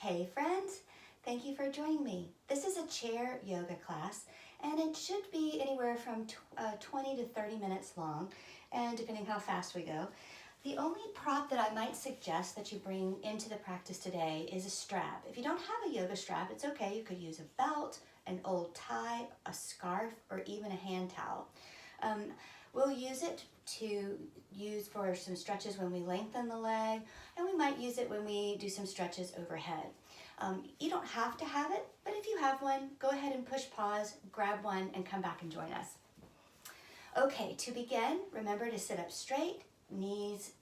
Hey friends, thank you for joining me. This is a chair yoga class and it should be anywhere from 20 to 30 minutes long, and depending how fast we go. The only prop that I might suggest that you bring into the practice today is a strap. If you don't have a yoga strap, it's okay. You could use a belt, an old tie, a scarf, or even a hand towel. We'll use it to use for some stretches when we lengthen the leg, and we might use it when we do some stretches overhead. You don't have to have it, but if you have one, go ahead and push pause, grab one, and come back and join us. Okay, to begin, remember to sit up straight, knees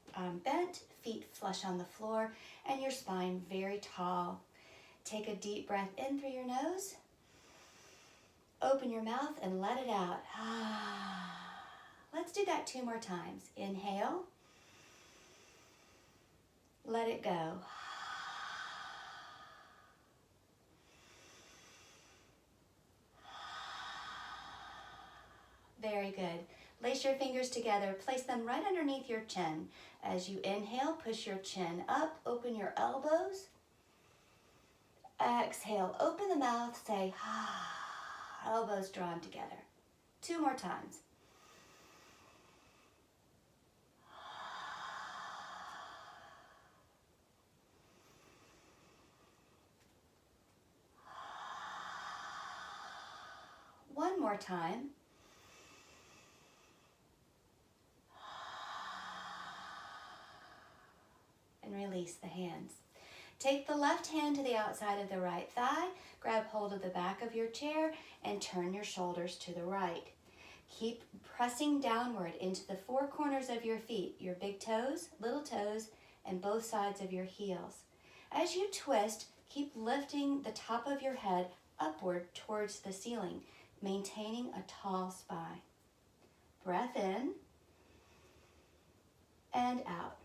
bent, feet flush on the floor, and your spine very tall. Take a deep breath in through your nose. Open your mouth and let it out. Let's do that 2 more times. Inhale. Let it go. Very good. Lace your fingers together. Place them right underneath your chin. As you inhale, push your chin up. Open your elbows. Exhale. Open the mouth. Say, elbows drawn together. 2 more times. One more time. And release the hands. Take the left hand to the outside of the right thigh, grab hold of the back of your chair, and turn your shoulders to the right. Keep pressing downward into the 4 corners of your feet, your big toes, little toes, and both sides of your heels. As you twist, keep lifting the top of your head upward towards the ceiling, maintaining a tall spine. Breath in and out.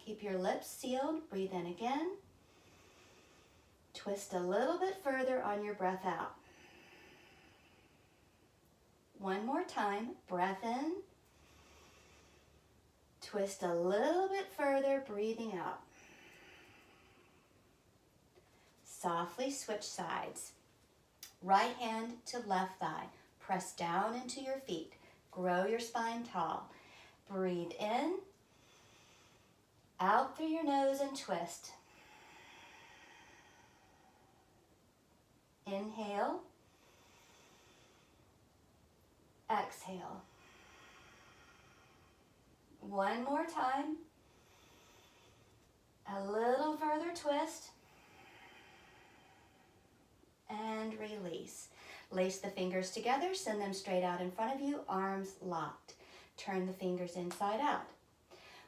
Keep your lips sealed. Breathe in again. Twist a little bit further on your breath out. One more time. Breath in. Twist a little bit further, breathing out. Softly switch sides. Right hand to left thigh. Press down into your feet. Grow your spine tall. Breathe in. Out through your nose and twist. Inhale. Exhale. One more time. A little further twist. And release. Lace the fingers together, send them straight out in front of you, arms locked. Turn the fingers inside out.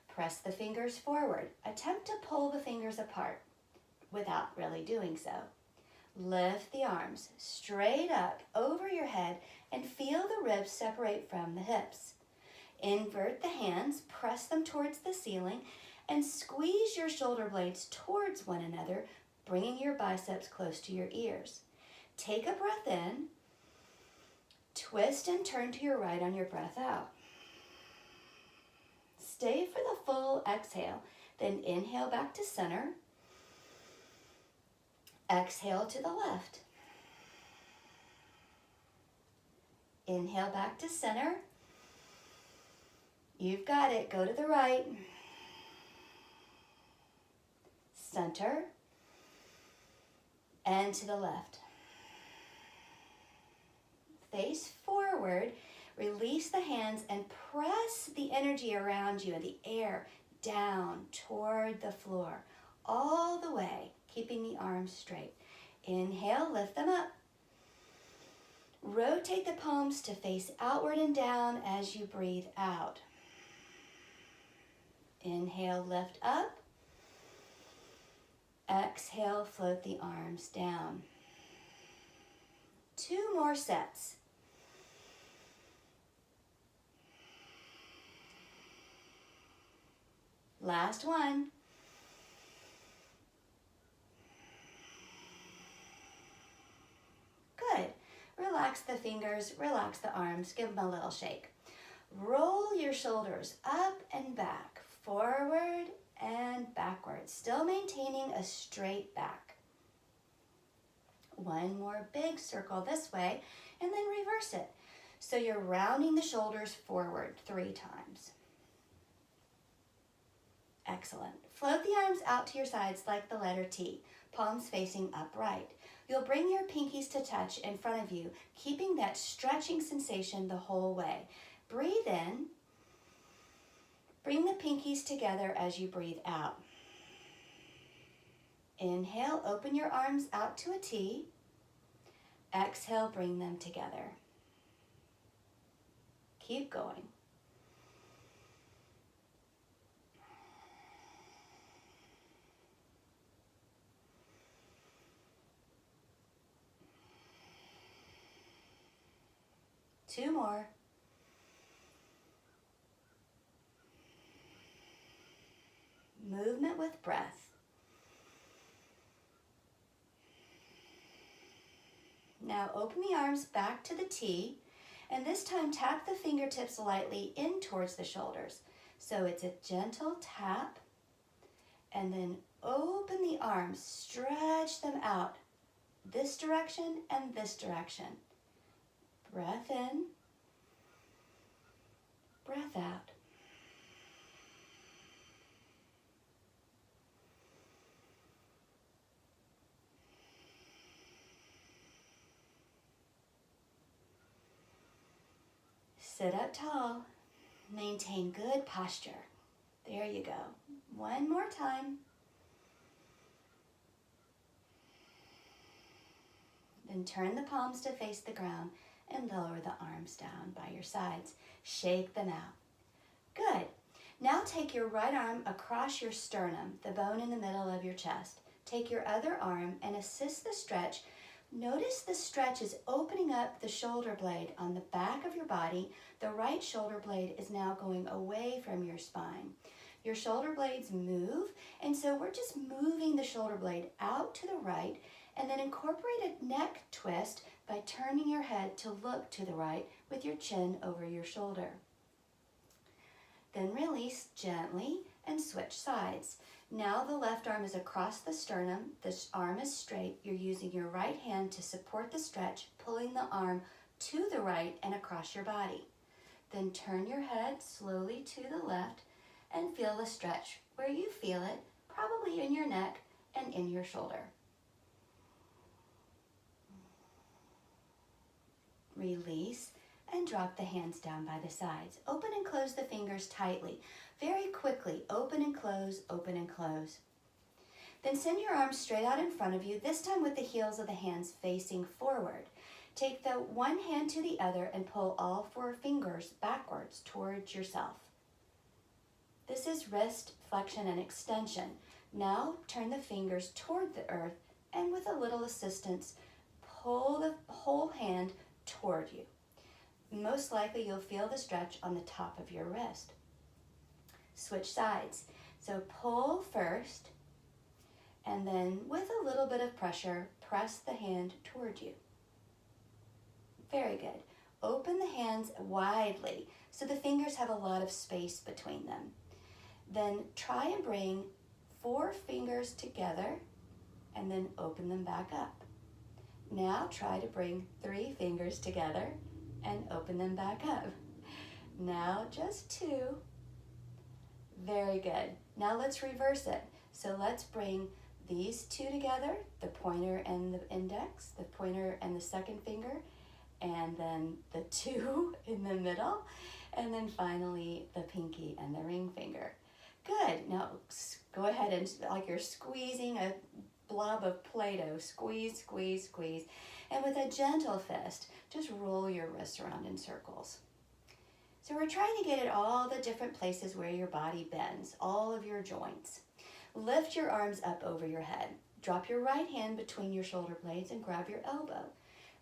Press the fingers forward. Attempt to pull the fingers apart without really doing so. Lift the arms straight up over your head and feel the ribs separate from the hips. Invert the hands, press them towards the ceiling, and squeeze your shoulder blades towards one another, bringing your biceps close to your ears. Take a breath in, twist and turn to your right on your breath out. Stay for the full exhale, then inhale back to center. Exhale to the left. Inhale back to center. You've got it. Go to the right. Center. And to the left. Face forward. Release the hands and press the energy around you and the air down toward the floor, all the way, keeping the arms straight. Inhale, lift them up. Rotate the palms to face outward and down as you breathe out. Inhale, lift up. Exhale, float the arms down. 2 more sets. Last one. Good. Relax the fingers, relax the arms, give them a little shake. Roll your shoulders up and back, forward and backwards, still maintaining a straight back. One more big circle this way, and then reverse it. So you're rounding the shoulders forward 3 times. Excellent. Float the arms out to your sides like the letter T, palms facing upright. You'll bring your pinkies to touch in front of you, keeping that stretching sensation the whole way. Breathe in. Bring the pinkies together as you breathe out. Inhale, open your arms out to a T. Exhale, bring them together. Keep going. Two more. Movement with breath. Now open the arms back to the T, and this time tap the fingertips lightly in towards the shoulders. So it's a gentle tap, and then open the arms, stretch them out this direction and this direction. Breath in, breath out. Sit up tall. Maintain good posture. There you go. One more time. Then turn the palms to face the ground and lower the arms down by your sides. Shake them out. Good. Now take your right arm across your sternum, the bone in the middle of your chest. Take your other arm and assist the stretch. Notice the stretch is opening up the shoulder blade on the back of your body. The right shoulder blade is now going away from your spine. Your shoulder blades move, and so we're just moving the shoulder blade out to the right, and then incorporate a neck twist by turning your head to look to the right with your chin over your shoulder. Then release gently and switch sides. Now the left arm is across the sternum, the arm is straight. You're using your right hand to support the stretch, pulling the arm to the right and across your body. Then turn your head slowly to the left and feel the stretch where you feel it, probably in your neck and in your shoulder. Release and drop the hands down by the sides. Open and close the fingers tightly. Very quickly, open and close, open and close. Then send your arms straight out in front of you, this time with the heels of the hands facing forward. Take the one hand to the other and pull all 4 fingers backwards towards yourself. This is wrist flexion and extension. Now turn the fingers toward the earth and with a little assistance, pull the whole hand toward you. Most likely you'll feel the stretch on the top of your wrist. Switch sides. So pull first, and then with a little bit of pressure, press the hand toward you. Very good. Open the hands widely so the fingers have a lot of space between them. Then try and bring 4 fingers together and then open them back up. Now try to bring 3 fingers together and open them back up. Now just 2. Very good. Now let's reverse it. So let's bring these 2 together, the pointer and the index, the pointer and the second finger, and then the 2 in the middle, and then finally the pinky and the ring finger. Good. Now go ahead and, like you're squeezing a blob of Play-Doh, squeeze, squeeze, squeeze, and with a gentle fist, just roll your wrists around in circles. So we're trying to get at all the different places where your body bends, all of your joints. Lift your arms up over your head. Drop your right hand between your shoulder blades and grab your elbow.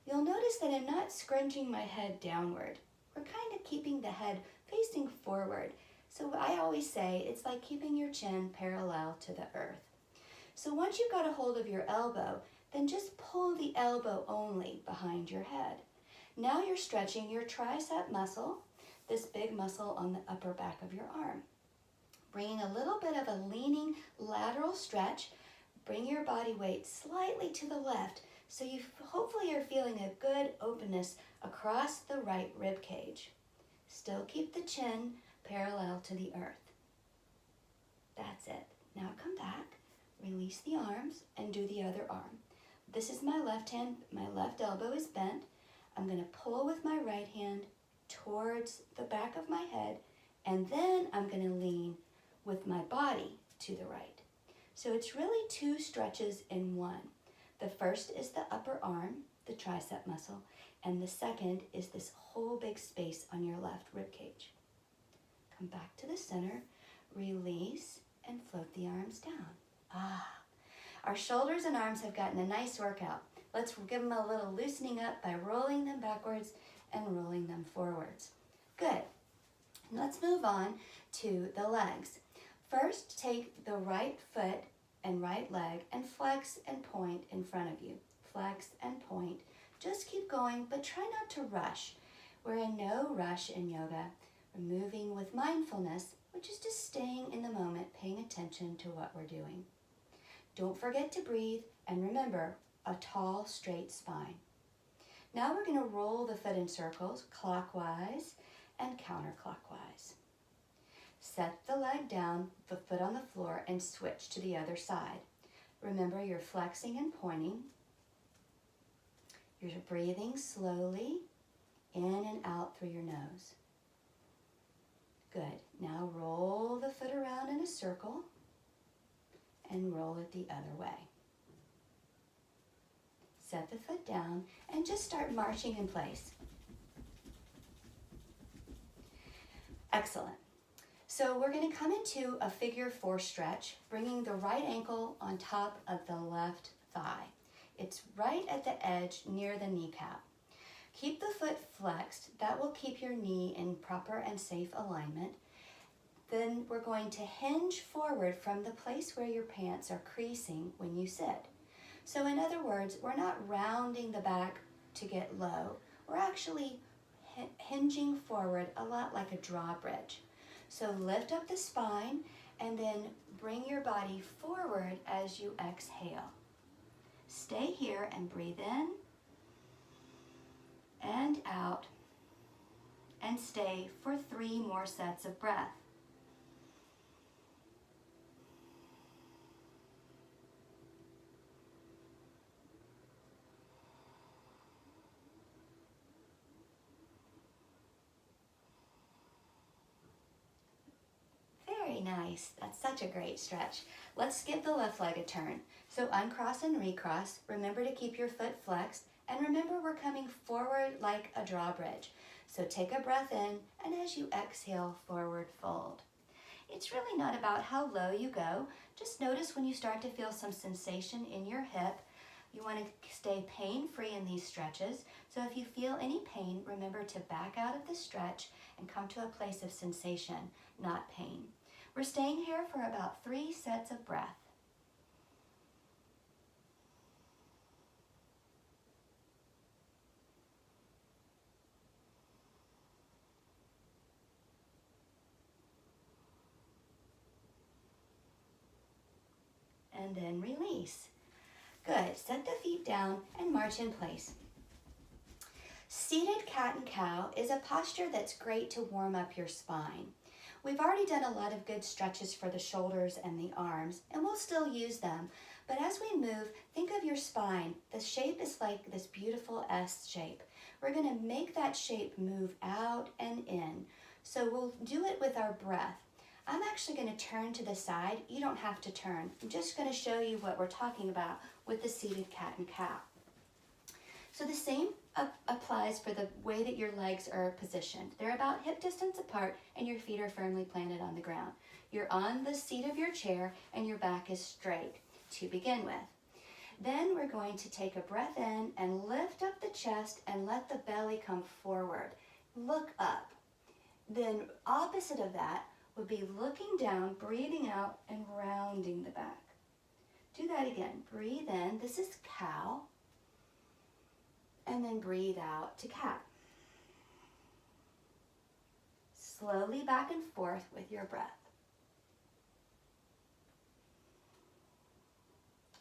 You'll notice that I'm not scrunching my head downward. We're kind of keeping the head facing forward. So I always say it's like keeping your chin parallel to the earth. So once you've got a hold of your elbow, then just pull the elbow only behind your head. Now you're stretching your tricep muscle, this big muscle on the upper back of your arm. bringing a little bit of a leaning lateral stretch. Bring your body weight slightly to the left so you hopefully are feeling a good openness across the right rib cage. Still keep the chin parallel to the earth. That's it. Now come back, release the arms, and do the other arm. This is my left hand, my left elbow is bent. I'm going to pull with my right hand towards the back of my head, and then I'm going to lean with my body to the right. So it's really two stretches in one. The first is the upper arm, the tricep muscle, and the second is this whole big space on your left rib cage. Come back to the center, release, and float the arms down. Our shoulders and arms have gotten a nice workout. Let's give them a little loosening up by rolling them backwards and rolling them forwards. Good. Let's move on to the legs. First, take the right foot and right leg and flex and point in front of you. Flex and point. Just keep going, but try not to rush. We're in no rush in yoga. We're moving with mindfulness, which is just staying in the moment, paying attention to what we're doing. Don't forget to breathe, and remember, a tall, straight spine. Now we're going to roll the foot in circles, clockwise and counterclockwise. Set the leg down, the foot on the floor, and switch to the other side. Remember, you're flexing and pointing. You're breathing slowly in and out through your nose. Good. Now roll the foot around in a circle and roll it the other way. Set the foot down and just start marching in place. Excellent. So we're going to come into a figure 4 stretch, bringing the right ankle on top of the left thigh. It's right at the edge near the kneecap. Keep the foot flexed. That will keep your knee in proper and safe alignment. Then we're going to hinge forward from the place where your pants are creasing when you sit. So in other words, we're not rounding the back to get low. We're actually hinging forward a lot like a drawbridge. So lift up the spine and then bring your body forward as you exhale. Stay here and breathe in and out and stay for 3 more sets of breath. Very nice. That's such a great stretch. Let's give the left leg a turn. So uncross and recross. Remember to keep your foot flexed. And remember, we're coming forward like a drawbridge. So take a breath in, and as you exhale, forward fold. It's really not about how low you go. Just notice when you start to feel some sensation in your hip. You want to stay pain-free in these stretches. So if you feel any pain, remember to back out of the stretch and come to a place of sensation, not pain. We're staying here for about 3 sets of breath. And then release. Good. Set the feet down and march in place. Seated cat and cow is a posture that's great to warm up your spine. We've already done a lot of good stretches for the shoulders and the arms, and we'll still use them. But as we move, think of your spine. The shape is like this beautiful S shape. We're going to make that shape move out and in. So we'll do it with our breath. I'm actually going to turn to the side. You don't have to turn. I'm just going to show you what we're talking about with the seated cat and cow. So the same applies for the way that your legs are positioned. They're about hip distance apart and your feet are firmly planted on the ground. You're on the seat of your chair and your back is straight to begin with. Then we're going to take a breath in and lift up the chest and let the belly come forward. Look up. Then opposite of that would be looking down, breathing out, and rounding the back. Do that again. Breathe in. This is cow. And then breathe out to cat. Slowly back and forth with your breath.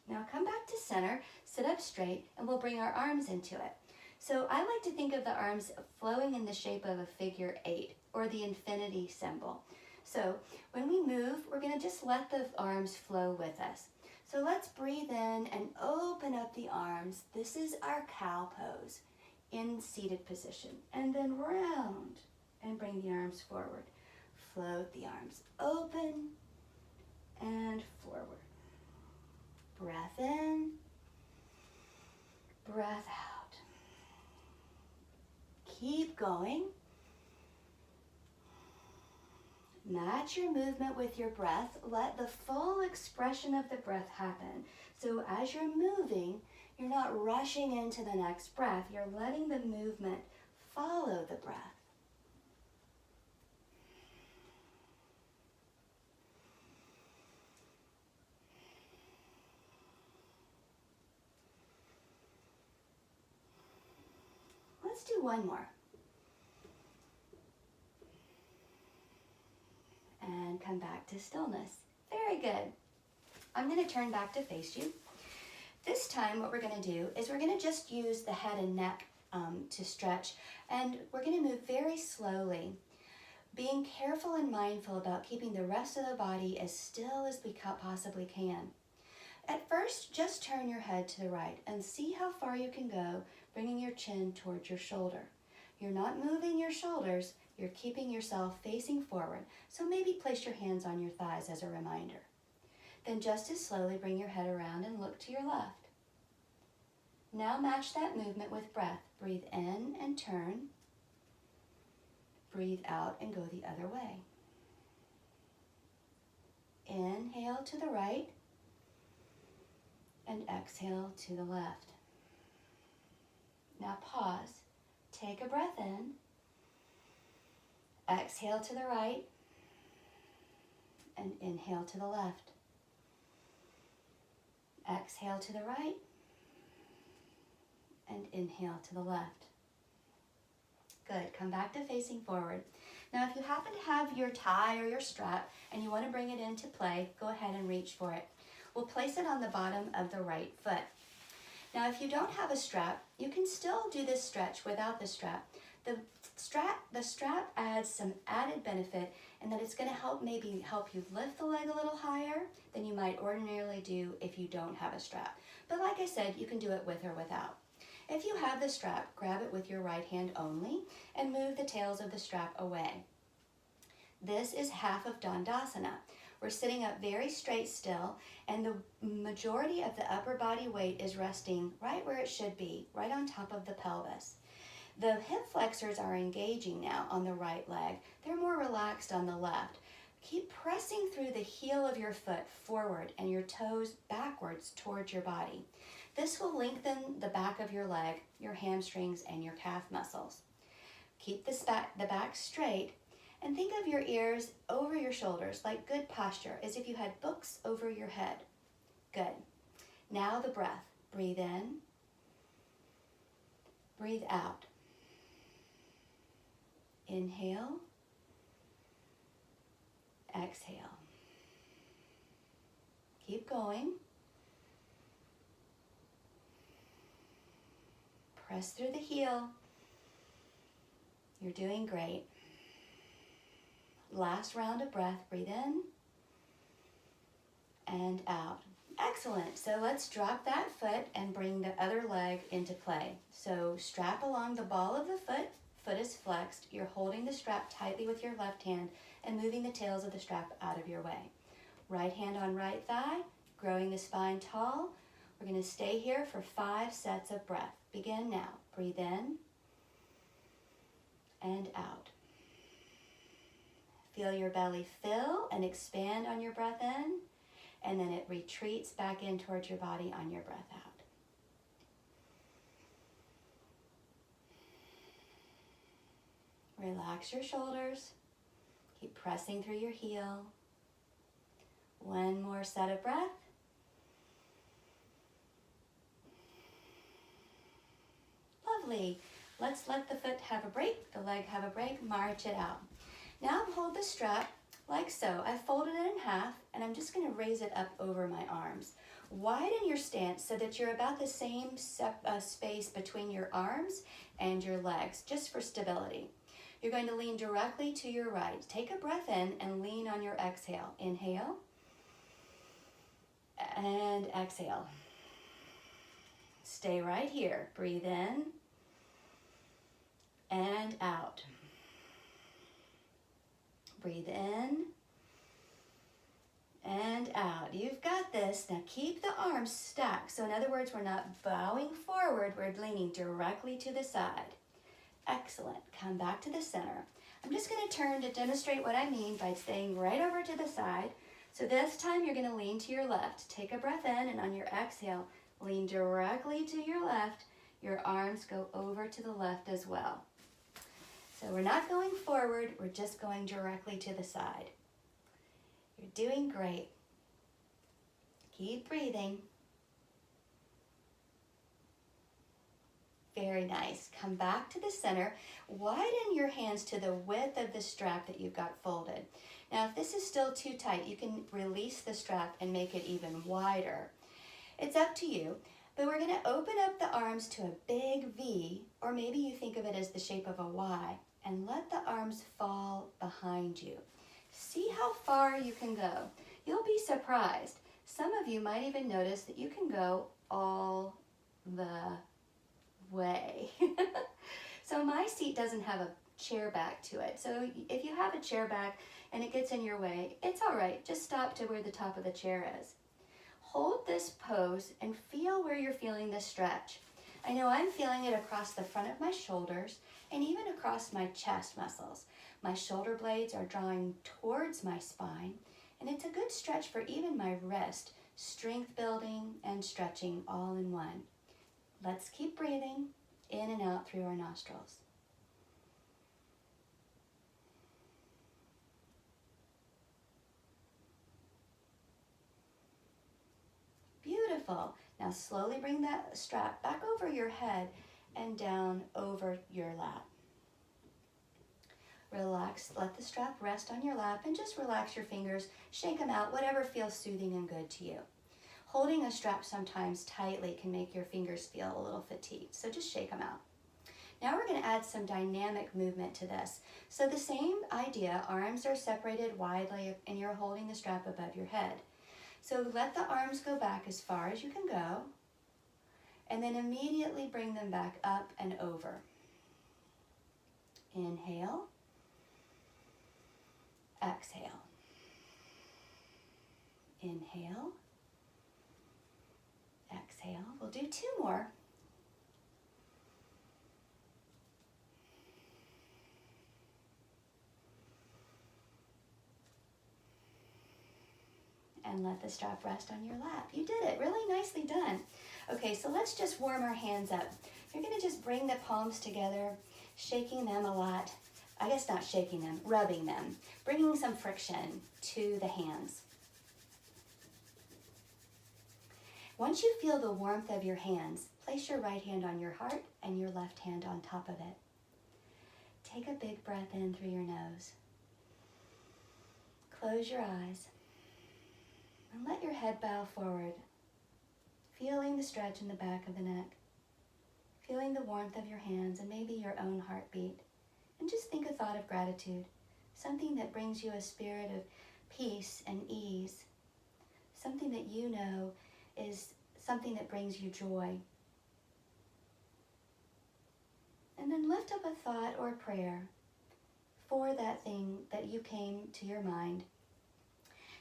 Now come back to center, sit up straight, and we'll bring our arms into it. So I like to think of the arms flowing in the shape of a figure 8 or the infinity symbol. So when we move, we're going to just let the arms flow with us. So let's breathe in and open up the arms. This is our cow pose in seated position. And then round and bring the arms forward. Float the arms open and forward. Breath in, breath out. Keep going. Match your movement with your breath. Let the full expression of the breath happen. So as you're moving, you're not rushing into the next breath. You're letting the movement follow the breath. Let's do one more. And come back to stillness. Very good. I'm going to turn back to face you. This time what we're going to do is we're going to just use the head and neck to stretch, and we're going to move very slowly, being careful and mindful about keeping the rest of the body as still as we possibly can. At first, just turn your head to the right and see how far you can go, bringing your chin towards your shoulder. You're not moving your shoulders, you're keeping yourself facing forward, so maybe place your hands on your thighs as a reminder. Then just as slowly bring your head around and look to your left. Now match that movement with breath. Breathe in and turn. Breathe out and go the other way. Inhale to the right and exhale to the left. Now pause. Take a breath in. Exhale to the right and inhale to the left. Exhale to the right and inhale to the left. Good. Come back to facing forward. Now if you happen to have your tie or your strap and you want to bring it into play, go ahead and reach for it. We'll place it on the bottom of the right foot. Now if you don't have a strap, you can still do this stretch without the strap. The strap adds some added benefit in that it's going to help you lift the leg a little higher than you might ordinarily do if you don't have a strap. But like I said, you can do it with or without. If you have the strap, grab it with your right hand only and move the tails of the strap away. This is half of Dandasana. We're sitting up very straight still, and the majority of the upper body weight is resting right where it should be, right on top of the pelvis. The hip flexors are engaging now on the right leg. They're more relaxed on the left. Keep pressing through the heel of your foot forward and your toes backwards towards your body. This will lengthen the back of your leg, your hamstrings, and your calf muscles. Keep the back straight and think of your ears over your shoulders like good posture, as if you had books over your head. Good. Now the breath. Breathe in. Breathe out. Inhale. Exhale. Keep going. Press through the heel. You're doing great. Last round of breath. Breathe in and out. Excellent. So let's drop that foot and bring the other leg into play. So strap along the ball of the foot. Foot is flexed. You're holding the strap tightly with your left hand and moving the tails of the strap out of your way. Right hand on right thigh, growing the spine tall. We're going to stay here for 5 sets of breath. Begin now. Breathe in and out. Feel your belly fill and expand on your breath in, and then it retreats back in towards your body on your breath out. Relax your shoulders. Keep pressing through your heel. One more set of breath. Lovely. Let's let the foot have a break, the leg have a break, march it out. Now hold the strap like so. I folded it in half and I'm just going to raise it up over my arms. Widen your stance so that you're about the same space between your arms and your legs, just for stability. You're going to lean directly to your right. Take a breath in and lean on your exhale. Inhale and exhale. Stay right here. Breathe in and out. Breathe in and out. You've got this. Now keep the arms stacked. So in other words, we're not bowing forward, we're leaning directly to the side. Excellent. Come back to the center. I'm just going to turn to demonstrate what I mean by staying right over to the side. So this time you're going to lean to your left. Take a breath in, and on your exhale, lean directly to your left. Your arms go over to the left as well. So we're not going forward, we're just going directly to the side. You're doing great. Keep breathing. Very nice. Come back to the center. Widen your hands to the width of the strap that you've got folded. Now, if this is still too tight, you can release the strap and make it even wider. It's up to you, but we're going to open up the arms to a big V, or maybe you think of it as the shape of a Y, and let the arms fall behind you. See how far you can go. You'll be surprised. Some of you might even notice that you can go all the way. So my seat doesn't have a chair back to it. So if you have a chair back and it gets in your way, it's all right. Just stop to where the top of the chair is. Hold this pose and feel where you're feeling the stretch. I know I'm feeling it across the front of my shoulders and even across my chest muscles. My shoulder blades are drawing towards my spine, and it's a good stretch for even my wrist, strength building and stretching all in one. Let's keep breathing in and out through our nostrils. Beautiful. Now slowly bring that strap back over your head and down over your lap. Relax, let the strap rest on your lap and just relax your fingers, shake them out, whatever feels soothing and good to you. Holding a strap sometimes tightly can make your fingers feel a little fatigued, so just shake them out. Now we're going to add some dynamic movement to this. So the same idea, arms are separated widely and you're holding the strap above your head. So let the arms go back as far as you can go, and then immediately bring them back up and over. Inhale. Exhale. Inhale. Exhale. We'll do two more. And let the strap rest on your lap. You did it. Really nicely done. Okay, so let's just warm our hands up. You're going to just bring the palms together, shaking them a lot. I guess not shaking them, rubbing them, bringing some friction to the hands. Once you feel the warmth of your hands, place your right hand on your heart and your left hand on top of it. Take a big breath in through your nose. Close your eyes and let your head bow forward, feeling the stretch in the back of the neck, feeling the warmth of your hands and maybe your own heartbeat. And just think a thought of gratitude, something that brings you a spirit of peace and ease, something that you know is something that brings you joy. And then lift up a thought or a prayer for that thing that you came to your mind,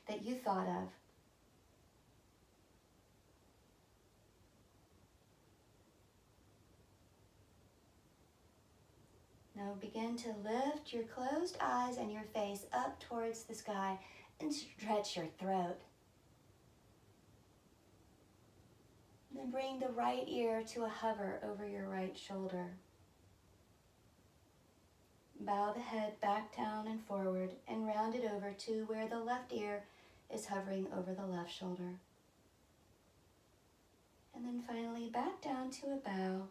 that you thought of. Now begin to lift your closed eyes and your face up towards the sky and stretch your throat. Then bring the right ear to a hover over your right shoulder. Bow the head back down and forward and round it over to where the left ear is hovering over the left shoulder. And then finally back down to a bow.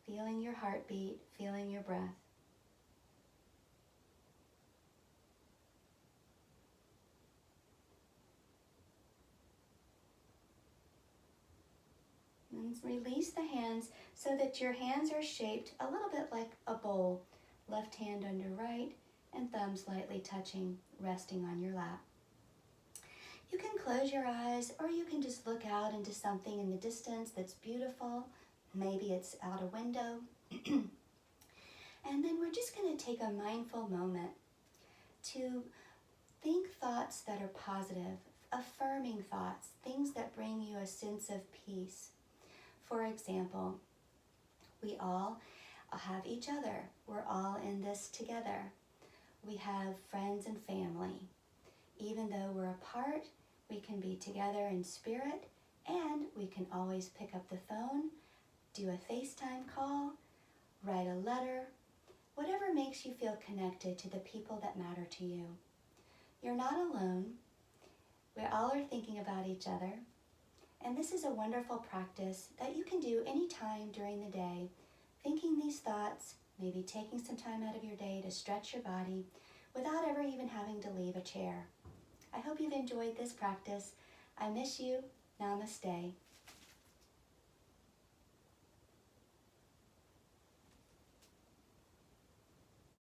Feeling your heartbeat, feeling your breath. And release the hands so that your hands are shaped a little bit like a bowl. Left hand under right and thumbs lightly touching, resting on your lap. You can close your eyes or you can just look out into something in the distance that's beautiful. Maybe it's out a window. And then we're just going to take a mindful moment to think thoughts that are positive, affirming thoughts, things that bring you a sense of peace. For example, we all have each other. We're all in this together. We have friends and family. Even though we're apart, we can be together in spirit, and we can always pick up the phone, do a FaceTime call, write a letter, whatever makes you feel connected to the people that matter to you. You're not alone. We all are thinking about each other. And this is a wonderful practice that you can do anytime during the day, thinking these thoughts, maybe taking some time out of your day to stretch your body without ever even having to leave a chair. I hope you've enjoyed this practice. I miss you. Namaste.